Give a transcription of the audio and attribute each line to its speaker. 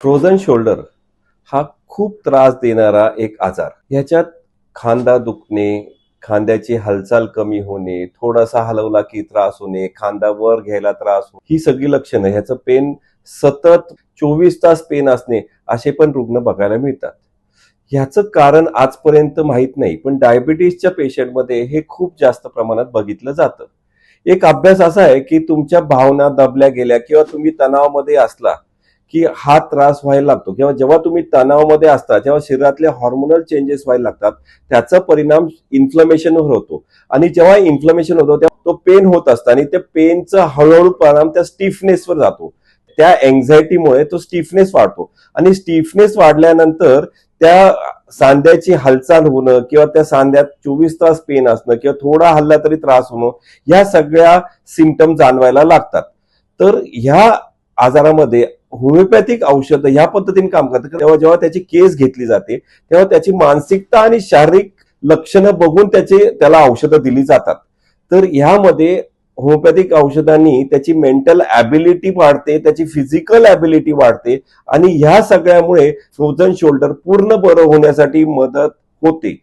Speaker 1: Frozen shoulder हा खूप त्रास देणारा एक आजार. ह्याच्यात खांदा दुखणे, खांद्याची हालचाल कमी होणे, थोडासा हलवला की त्रास होणे, खांदा वर घ्यायला त्रास होणे, ही सगळी लक्षणं. ह्याचं पेन सतत 24 तास पेन असणे, असे पण रुग्ण बघायला मिळतात. ह्याचं कारण आजपर्यंत माहीत नाही, पण डायबिटीसच्या पेशंटमध्ये हे खूप जास्त प्रमाणात बघितलं जातं. एक अभ्यास असा आहे की तुमच्या भावना दबल्या गेल्या किंवा तुम्ही तणावामध्ये असला की हा त्रास व्हायला लागतो, किंवा जेव्हा तुम्ही तणावामध्ये असता तेव्हा शरीरातले हॉर्मोनल चेंजेस व्हायला लागतात. त्याचा परिणाम इन्फ्लमेशनवर होतो, आणि जेव्हा इन्फ्लमेशन होतो तेव्हा तो पेन होत असतो, आणि त्या पेनचा हळूहळू परिणाम त्या स्टिफनेसवर जातो. त्या एन्झायटीमुळे तो स्टिफनेस वाढतो, आणि स्टिफनेस वाढल्यानंतर त्या सांध्याची हालचाल होणं किंवा त्या सांध्यात 24 तास पेन असणं किंवा थोडा हल्ला तरी त्रास होणं, या सगळ्या सिम्पटम जाणवायला लागतात. तर ह्या आजारामध्ये होमिओपॅथिक औषध ह्या पद्धतीने काम करतात. तेव्हा जेव्हा त्याची केस घेतली जाते तेव्हा त्याची मानसिकता आणि शारीरिक लक्षणं बघून त्याला औषधं दिली जातात. तर ह्यामध्ये होमिओपॅथिक औषधांनी त्याची मेंटल ॲबिलिटी वाढते, त्याची फिजिकल ॲबिलिटी वाढते, आणि ह्या सगळ्यामुळे फ्रोझन शोल्डर पूर्ण बरं होण्यासाठी मदत होते.